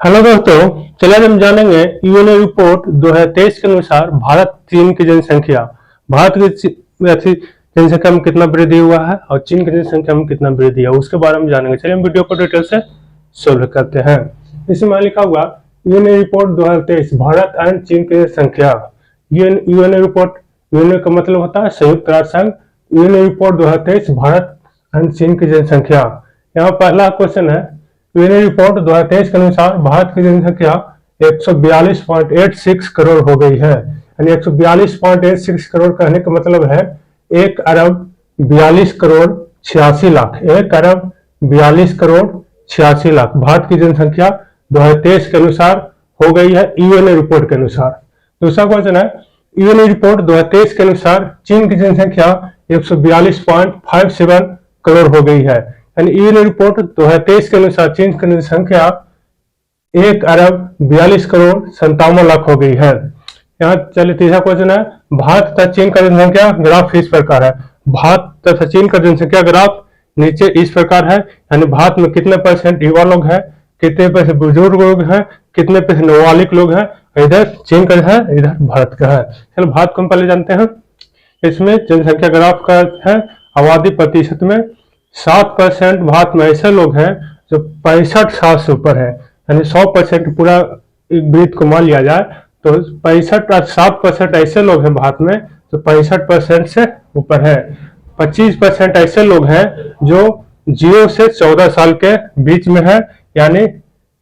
Hello दोस्तों, चलिए आज हम जानेंगे यूएनओ रिपोर्ट 2023 के अनुसार भारत चीन की जनसंख्या। भारत की जनसंख्या में कितना वृद्धि हुआ है और चीन की जनसंख्या में कितना वृद्धि है उसके बारे में जानेंगे। चलिए हम वीडियो को डिटेल से सोल्व करते हैं। इसमें लिखा हुआ यूएनओ रिपोर्ट 2023 भारत एंड चीन की जनसंख्या। यूएनओ रिपोर्ट, यूएनओ का मतलब होता है संयुक्त राष्ट्र संघ। यूएनओ रिपोर्ट 2023 भारत एंड चीन की जनसंख्या। यहाँ पहला क्वेश्चन है, यूएनओ रिपोर्ट 2023 के अनुसार भारत की जनसंख्या 142.86 करोड़ हो गई है। यानी 142.86 करोड़ कहने का मतलब है 1 अरब 42 करोड़ 86 लाख। 1 अरब 42 करोड़ 86 लाख भारत की जनसंख्या 2023 के अनुसार हो गई है, यूएनओ रिपोर्ट के अनुसार। दूसरा क्वेश्चन है, यूएनओ रिपोर्ट 2023 के अनुसार चीन की जनसंख्या 142.57 करोड़ हो गई है। यानी यूएनओ रिपोर्ट 2023 के अनुसार चीन की जनसंख्या 1 अरब 42 करोड़ 57 लाख हो गई है। यहाँ चलिए तीसरा क्वेश्चन है, भारत तथा चीन का जनसंख्या ग्राफ इस प्रकार है। भारत तथा चीन का जनसंख्या ग्राफ नीचे इस प्रकार है। यानी भारत में कितने परसेंट युवा लोग हैं, कितने परसेंट बुजुर्ग लोग हैं, कितने परसेंट नौवालिक लोग हैं। इधर चीन का है, इधर भारत का है। चलो भारत को हम पहले जानते हैं। इसमें जनसंख्या ग्राफ का है आबादी प्रतिशत में 7% भारत में ऐसे लोग हैं जो 65 साल से ऊपर है। यानी 100% पूरा वृत्त को मान लिया जाए तो 7% ऐसे लोग हैं भारत में जो 65% से ऊपर है। 25% ऐसे लोग हैं जो 0 से 14 साल के बीच में है, यानी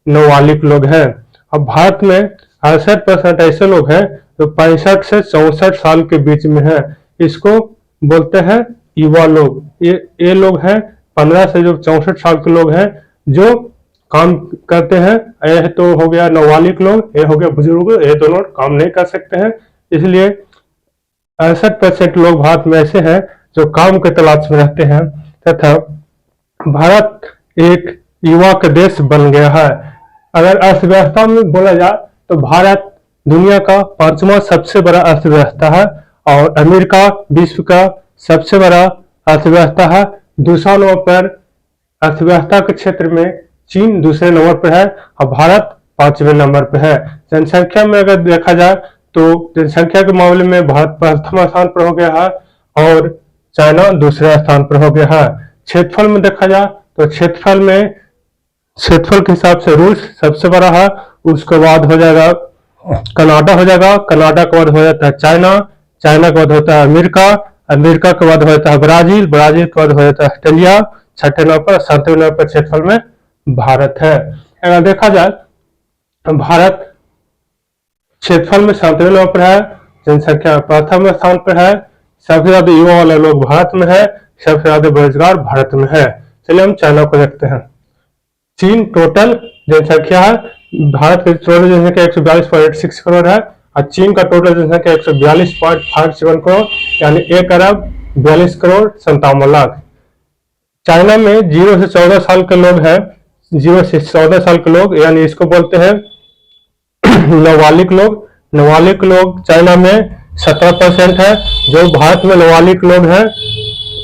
नौवालिक लोग हैं। अब भारत में 68% ऐसे लोग हैं जो 65 से 64 साल के बीच में है। इसको बोलते हैं युवा लोग। ये लोग हैं 15 से जो 64 साल के लोग हैं जो काम करते हैं। ये तो हो गया नौवालिक लोग, ये हो गया बुजुर्ग, ये दोनों काम नहीं कर सकते हैं। इसलिए 68% लोग भारत में ऐसे हैं जो काम के तलाश में रहते हैं। तथा भारत एक युवा का देश बन गया है। अगर अर्थव्यवस्था में बोला जाए तो भारत दुनिया का 5वां सबसे बड़ा अर्थव्यवस्था है और अमेरिका विश्व का सबसे बड़ा अर्थव्यवस्था है। दूसरा नंबर पर अर्थव्यवस्था के क्षेत्र में चीन दूसरे नंबर पर है और भारत 5वें नंबर पर है। जनसंख्या में अगर देखा जाए तो जनसंख्या के मामले में भारत प्रथम स्थान पर हो गया है और चाइना दूसरे स्थान पर हो गया है। क्षेत्रफल में देखा जाए तो क्षेत्रफल के हिसाब से रूस सबसे बड़ा है, उसके बाद हो जाएगा कनाडा, कनाडा के बाद हो जाता है चाइना, चाइना के बाद होता है अमेरिका, अमेरिका के बाद हो जाता है ब्राजील, ब्राजील के बाद हो जाता है ऑस्ट्रेलिया, 6ठे नंबर पर, 7वें नंबर पर क्षेत्रफल में भारत है। अगर देखा जाए भारत क्षेत्रफल में 7वें नंबर पर है, जनसंख्या में प्रथम स्थान पर है, सबसे ज्यादा युवा वाले लोग भारत में है, सबसे ज्यादा बेरोजगार भारत में है। चलिए हम चाइना को देखते हैं। चीन टोटल जनसंख्या है, भारत की टोटल जनसंख्या 142.86 करोड़ है और चीन का टोटल जनसंख्या 142.57 करोड़, यानी 1 अरब 42 करोड़ 57 लाख। चाइना में 0 से 14 साल के लोग हैं, 0 से 14 साल के लोग, यानी इसको बोलते हैं नौवालिक लोग। नौवालिक लोग चाइना में 17% है, जो भारत में नौवालिक लोग हैं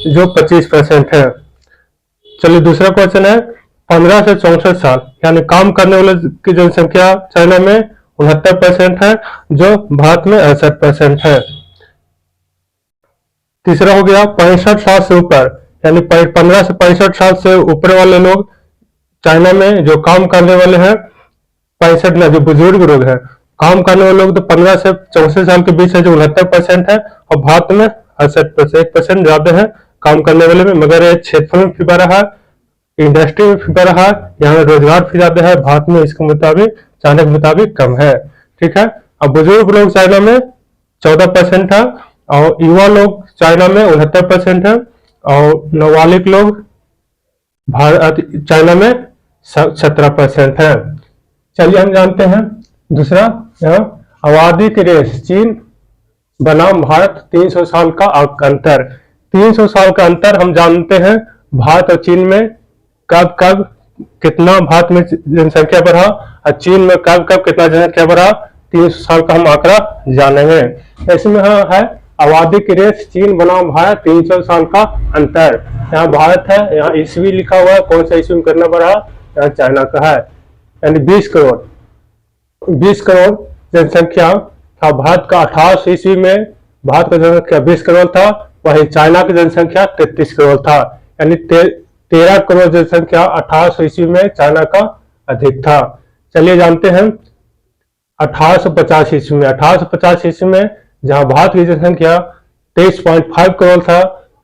जो 25% है। चलिए दूसरा क्वेश्चन है, 15 से 64 साल यानी काम करने वाले की जनसंख्या चाइना में 69% है, जो भारत में 68% है। तीसरा हो गया 65 साल से ऊपर, यानी 15 से 65 साल से ऊपर वाले लोग चाइना में जो काम करने वाले हैं, 65 ना, जो बुजुर्ग लोग हैं काम करने वाले लोग तो 15 से 64 साल के बीच है, जो 69% है और भारत में 68%, 1% ज्यादा है काम करने वाले में। मगर ये क्षेत्रफल में भी बड़ा है, इंडस्ट्री में भी बड़ा है, यहाँ रोजगार भी ज्यादा है। भारत में इसके मुताबिक, चाइना के मुताबिक कम है। ठीक है। अब बुजुर्ग लोग चाइना में 14% है और युवा लोग चाइना में 69% है और नौवालिक लोग भारत चाइना में 17% है। चलिए हम जानते हैं दूसरा, आबादी की रेस चीन बनाम भारत 300 साल का अंतर। 300 साल का अंतर हम जानते हैं। भारत और चीन में कब कब कितना भारत में जनसंख्या बढ़ा और चीन में कब कब कितना जनसंख्या बढ़ा, 300 साल का हम आंकड़ा जानेंगे। इसमें है आबादी की रेस चीन बनाम भारत 300 साल का अंतर। यहाँ भारत है, यहाँ ईस्वी लिखा हुआ है, कौन सा ईस्वी में करना पड़ा, यहाँ चाइना का है। यानी 20 करोड़ जनसंख्या था भारत का। 1800 ईस्वी में भारत का जनसंख्या 20 करोड़ था, वहीं चाइना की जनसंख्या 33 करोड़ था। यानी 13 करोड़ जनसंख्या 1800 ईस्वी में चाइना का अधिक था। चलिए जानते हैं 1850 ईस्वी में। 1850 ईस्वी में जहां भारत की जनसंख्या 23.5 करोड़ था,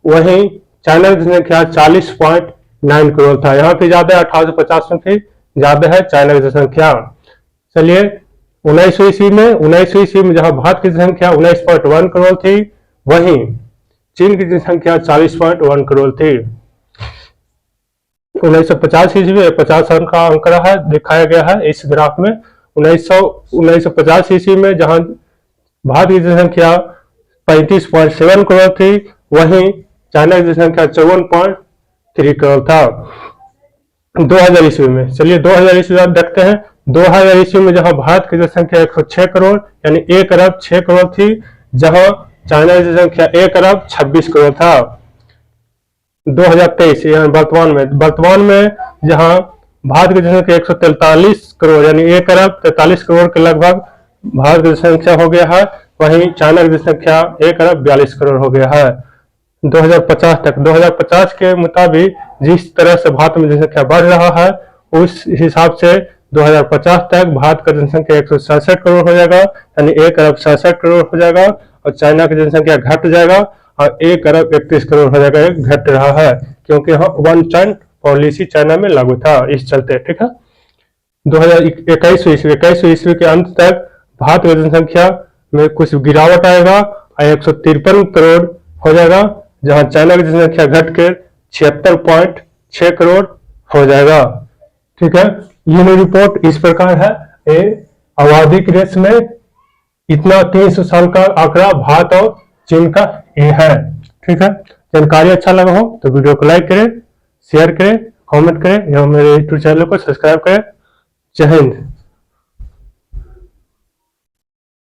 वहीं चाइना की जनसंख्या 40.9 करोड़ था। यहाँ पे ज्यादा है, 1850 में थी ज्यादा है चाइना की जनसंख्या। चलिए 1900 ईस्वी में जहां भारत की जनसंख्या 19.1 करोड़ थी, वहीं चीन की जनसंख्या 40.1 करोड़ थी। 1950 ईस्वी में 50 साल का आंकड़ा है, दिखाया गया है इस ग्राफ में। 1950 ईस्वी में जहां भारत की जनसंख्या 35.7 करोड़ थी, वहीं चाइना की जनसंख्या 54.3 करोड़ था। 2000 ईस्वी में, चलिए 2000 ईस्वी आप देखते हैं। 2000 ईस्वी में जहां भारत की जनसंख्या 106 करोड़ यानी 1 अरब 6 करोड़ थी, जहां चाइना की जनसंख्या 1 अरब 26 करोड़ था। 2023 यानी वर्तमान में जहां भारत की जनसंख्या 143 करोड़ यानी 1 अरब 43 करोड़ के लगभग भारत की जनसंख्या हो गया है, वहीं चाइना की जनसंख्या 1 अरब 42 करोड़ हो गया है। 2050 के मुताबिक जिस तरह से भारत में जनसंख्या बढ़ रहा है, उस हिसाब से 2050 तक भारत का जनसंख्या 167 करोड़ हो जाएगा, यानी 1 अरब 67 करोड़ हो जाएगा, और चाइना की जनसंख्या घट जाएगा और 1 अरब 31 करोड़ हो जाएगा। घट रहा है क्योंकि यहाँ वन चाइना पॉलिसी चाइना में लागू था, इस चलते। ठीक है, 2021 ईस्वी के अंत तक भारत की जनसंख्या में कुछ गिरावट आएगा और 153 करोड़ हो जाएगा, जहां चाइना की जनसंख्या घट के 76.6 करोड़ हो जाएगा। ठीक है, ये रिपोर्ट इस प्रकार है। ये आबादी की रेस में इतना 300 साल का आंकड़ा भारत और चीन का ये है। ठीक है, जानकारी अच्छा लगा हो तो वीडियो को लाइक करें, शेयर करें, कमेंट करें एवं मेरे यूट्यूब चैनल को सब्सक्राइब करें। जय हिंद।